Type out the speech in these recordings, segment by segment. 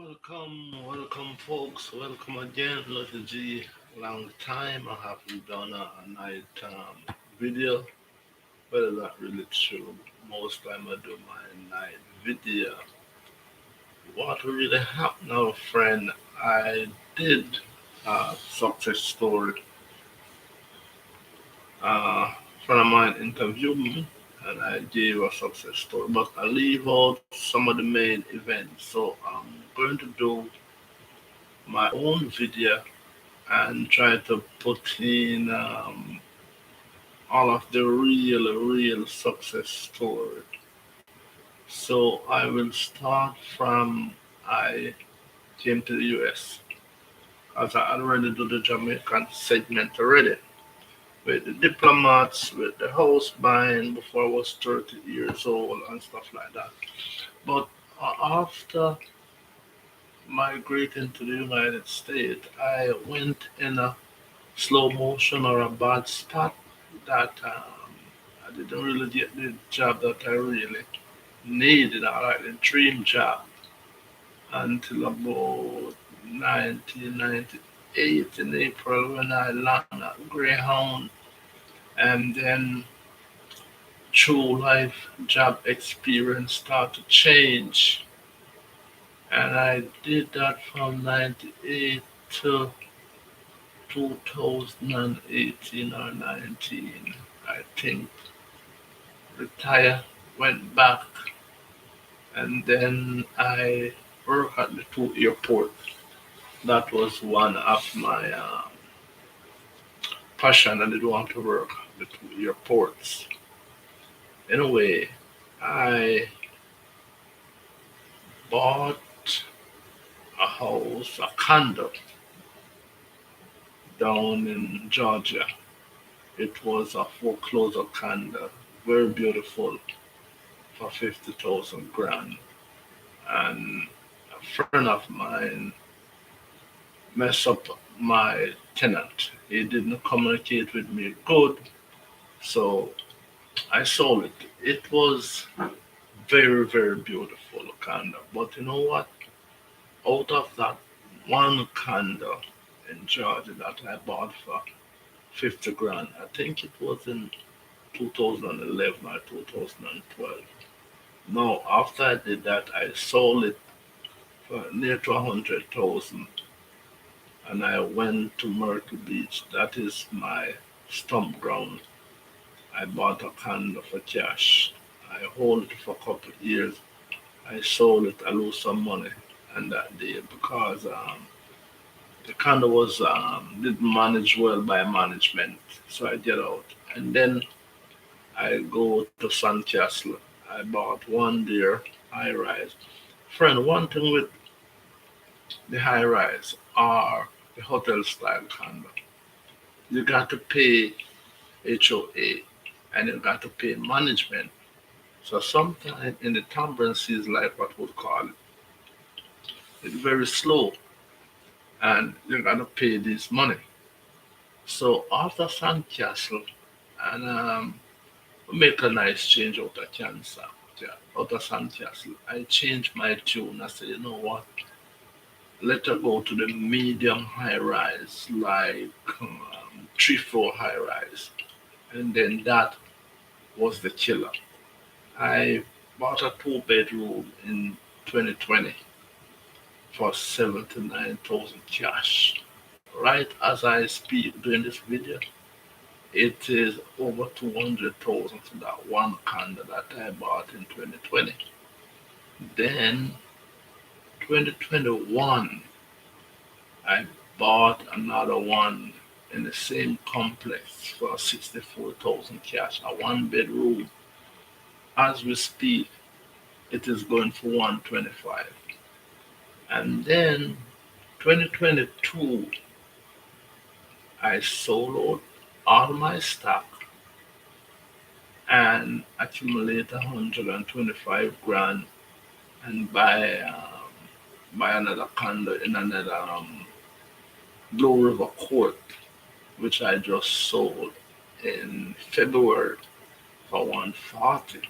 Welcome, folks. Welcome again, Little G. Long time I haven't done a night video. Well, not really true. Most time I do my night video. What really happened now, friend? I did a success story. Friend of mine interviewed me, and I gave a success story, but I leave out some of the main events. So I'm going to do my own video and try to put in all of the real success story. So I will start from I came to the US as I already do the Jamaican segment already with the diplomats, with the house buying before I was 30 years old and stuff like that. But after migrating to the United States, I went in a slow motion or a bad spot that I didn't really get the job that I really needed, or like the dream job, until about 1998 in April when I landed at Greyhound, and then true life job experience started to change. And I did that from 98 to 2018 or 19, I think. Retired, went back, and then I worked at the two airports. That was one of my passion. I did want to work at the two airports. In a way, I bought a house, a condo down in Georgia. It was a foreclosure condo, very beautiful for 50,000 grand. And a friend of mine messed up my tenant. He didn't communicate with me good, so I sold it. It was very beautiful condo. But you know what? Out of that one condo in Georgia that I bought for 50 grand, I think it was in 2011 or 2012. Now, after I did that, I sold it for near to 100,000, and I went to Myrtle Beach. That is my stump ground. I bought a condo for cash. I hold it for a couple of years. I sold it. I lose some money on that day because the condo was didn't manage well by management. So I get out, and then I go to Sandcastle. I bought one there, high rise. Friend, one thing with the high rise or the hotel style condo, you got to pay HOA and you got to pay management. So sometimes in the Tambran seas, like what we call it, it's very slow and you got to pay this money. So after Sandcastle, and we make a nice change out of cancer, yeah, out of Sandcastle, I changed my tune. I said, you know what? Let her go to the medium high rise, like 3 floor high rise. And then that was the killer. I bought a two-bedroom in 2020 for 79,000 cash. Right as I speak doing this video, it is over 200,000 for that one condo that I bought in 2020. Then 2021, I bought another one in the same complex for 64,000 cash, a one bedroom. As we speak, it is going for 125. And then 2022, I sold out all my stock and accumulate 125 grand and buy another condo in another Blue River Court, which I just sold in February for 140.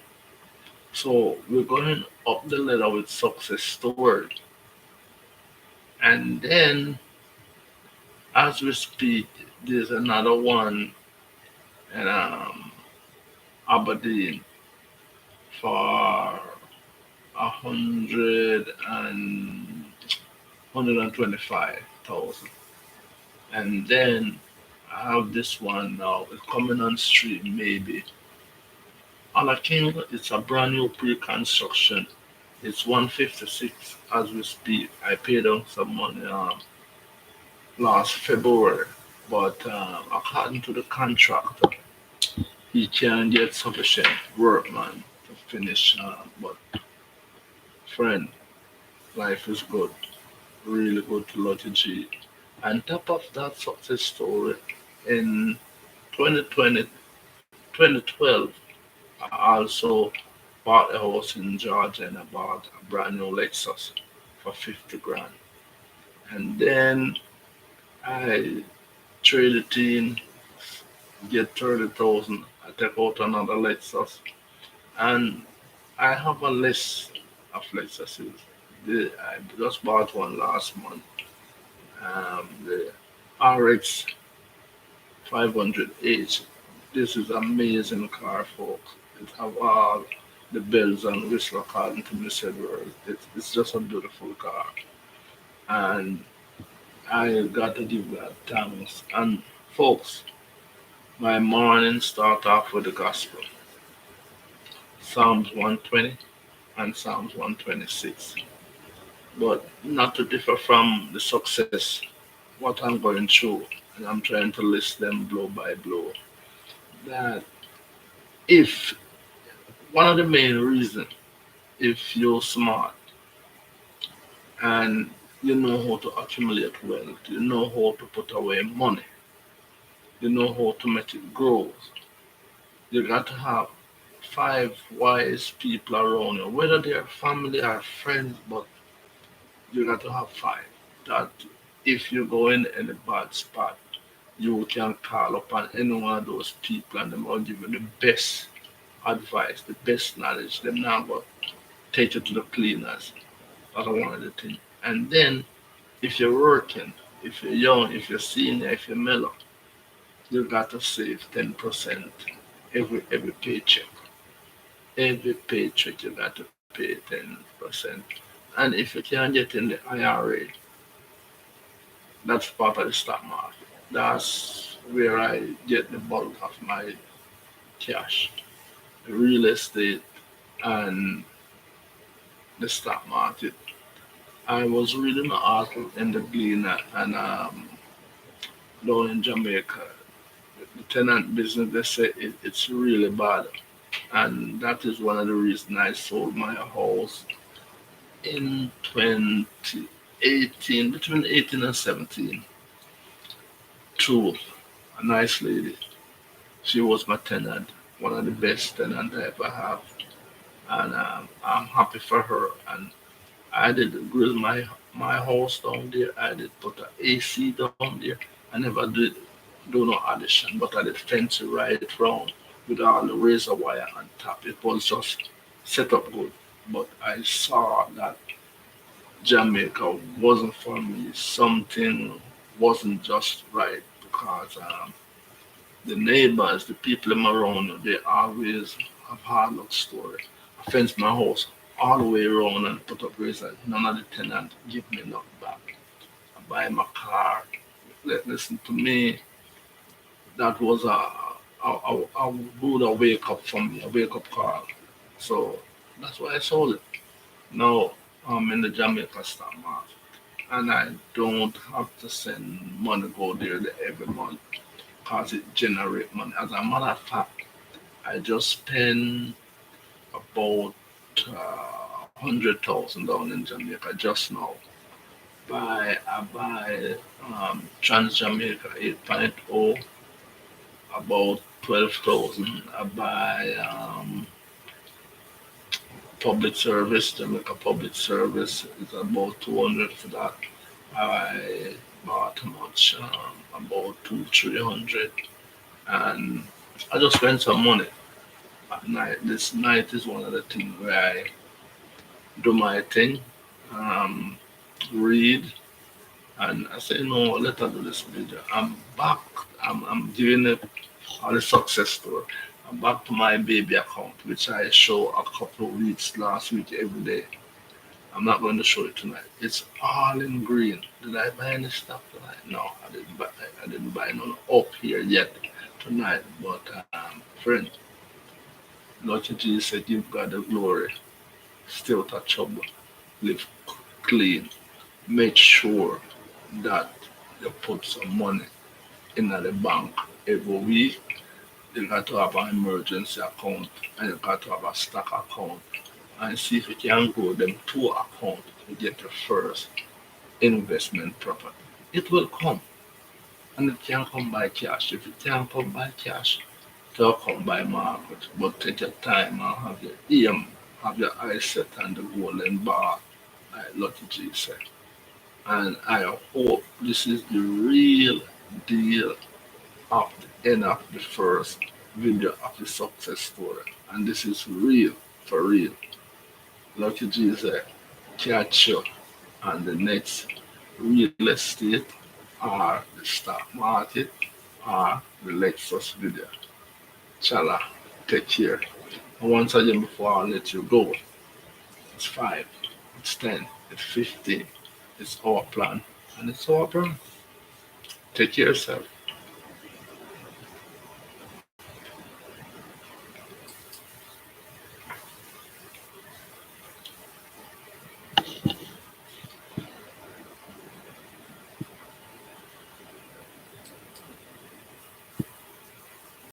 So we're going up the ladder with success story. And then, as we speak, there's another one in Aberdeen for 125,000. And then I have this one now. It's coming on stream maybe. On a King, it's a brand new pre-construction. It's 156 as we speak. I paid them some money last February, but according to the contractor, he can get sufficient workman to finish. But friend, life is good, really good to Lottie G. On top of that success story, in 2020, 2012, I also bought a house in Georgia and I bought a brand new Lexus for 50 grand. And then I traded in, get 30,000. I take out another Lexus. And I have a list of Lexuses. I just bought one last month. The RX 500H. This is amazing car, folks. It have all the bells and whistles according to Mr. World. It's just a beautiful car. And I got to give that thanks. And folks, my morning start off with the gospel. Psalms 120 and Psalms 126. But not to differ from the success, what I'm going through, and I'm trying to list them blow by blow. That if one of the main reasons, if you're smart and you know how to accumulate wealth, you know how to put away money, you know how to make it grow, you got to have five wise people around you, whether they're family or friends, but you got to have five. That if you go in any bad spot, you can call upon any one of those people and they will give you the best advice, the best knowledge. Them now go take you to the cleaners. That's one of the things. And then if you're working, if you're young, if you're senior, if you're mellow, you got to save 10% every paycheck. Every paycheck you got to pay 10%. And if you can't get in the IRA, that's part of the stock market. That's where I get the bulk of my cash. The real estate and the stock market. I was reading an article in the Gleaner and down in Jamaica. The tenant business, they say it's really bad. And that is one of the reasons I sold my house in 2018, between 18 and 17, to a nice lady. She was my tenant, one of the best tenants I ever have. And I'm happy for her. And I did grill my house down there. I did put a AC down there. I never did do no addition, but I did fence it right round with all the razor wire on top. It was just set up good. But I saw that Jamaica wasn't for me. Something wasn't just right because the neighbors, the people in my around, they always have hard luck story. I fenced my house all the way around and put up razor. None of the tenants give me nothing back. I buy my car. Listen to me. That was a good wake up for me, a wake up call. So that's why I sold it. Now I'm in the Jamaica stock market and I don't have to send money go there every month because it generate money. As a matter of fact, I just spend about 100,000 down in Jamaica just now. I buy Trans Jamaica 8.0 about 12,000. I buy public service, Jamaica public service is about 200 for that. I bought how much? About 300. And I just spend some money at night. This night is one of the things where I do my thing, um, read, And I said, no, let her do this video. I'm back. I'm giving it all the success story. I'm back to my baby account, which I show a couple of weeks last week every day. I'm not going to show it tonight. It's all in green. Did I buy any stuff tonight? No, I didn't buy none up here yet tonight. But friend, Lord Jesus said, give God the glory. Still touchable. Live clean. Make sure that you put some money in the bank every week. You got to have an emergency account and you got to have a stock account and see if you can grow them two accounts to get your first investment property. It will come and it can come by cash. If it can come by cash, it will come by market. But take your time and have your aim, have your eyes set on the golden bar, like Lucky G said. And I hope this is the real deal of the end of the first video of the success story. And this is real, for real. Lucky Jesus catch you on the next real estate or the stock market or the Lexus video. Chala, take care. And once again, before I let you go, it's 5, it's 10, it's 15, it's our plan, and it's our plan. Take care of yourself.